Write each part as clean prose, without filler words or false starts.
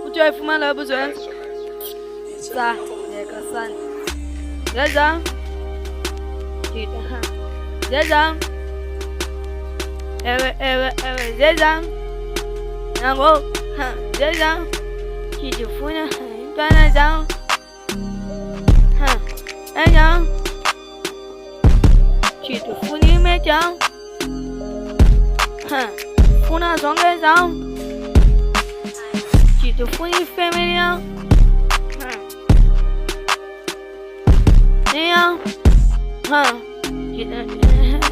Ujoy fumana buzwe. Sa, yeka san. Jaja. Kita. Jaja. Ewe, jaja. Nango. Jaja. Kita funa. Bana jang. Jang. Kita funi me jang. Funa zonge jang. Kita funi family jang. Yeah.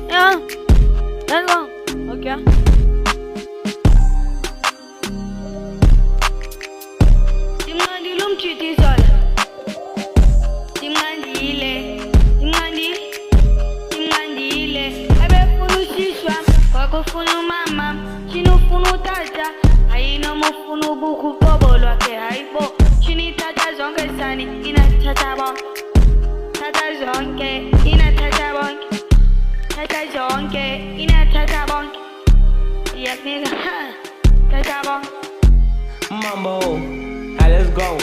Yeah. Let's go. Okay. Dimandi lum chiti sol. Dimandile. Abe funu shishwa. Kwako funu mama. Chinu funu tata. Aino mo funu buku pobolo ake haibo. Chini tata zonge sani. Ina tata bon. Tata zonke, ina tata bonk. Tata zonke, ina tata bonk. Yes, nigga, tata bonk. Mambo, let's go,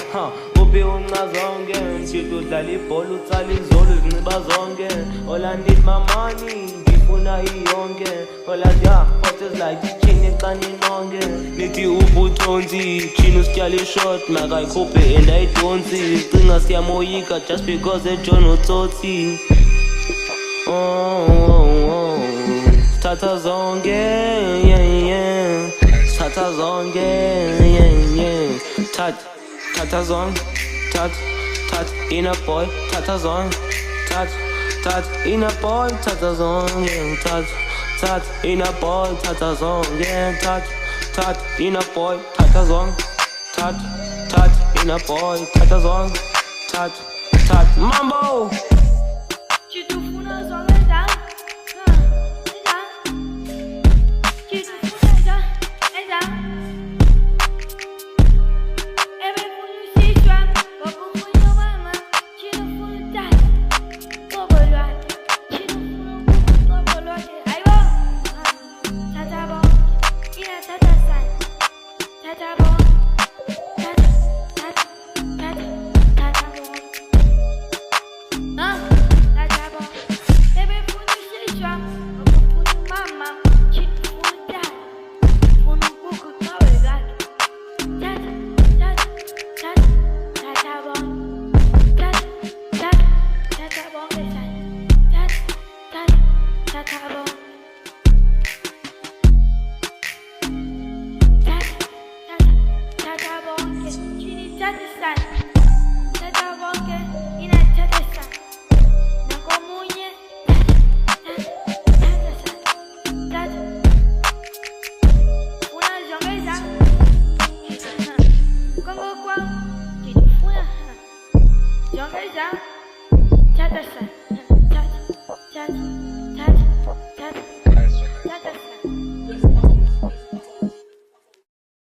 Upi ungazonge, Chito dali polu tali zolu nibazonge. All I need my money, ngifuna iyonke. All I got is like chini kani nonge. Nithi ubutonzi, chino sityali short, makayikhuphe and ayidonsi. Cinga siyamoyika just because eJohn utsotsi. Tata zonke, yeah. Tata zonke, yeah. Tata zong, tat, inner boy, tata zong, tat, inner boy, tata zong, yeah. Tat, inner boy, tata zong, yeah. Tat, inner boy, tata zong, tat, inner boy, tata zong, tat, mambo. Chito funa zonge jang. Chito funa jang. Ebe funu shishwa. Kwako funu mama. Chino funu tata. Pobolo ake. Chino funu buku pobolo ake. Aibo. Tata bon. Ina tata san. Tata bon. Tata bon. Tata bon. Ebe funu shishwa. Kwako funu mama. Chino funu tata. Funu buku pobolo ake. Tata bon. Tata bon besan. Tata bon. Tata bon ke chini tata san. Tata bon ke ina tata san. Nako munye. Tata san. Tata. Una jongeza. Kongo kwa. Chini funa. Jongeza. Tata san.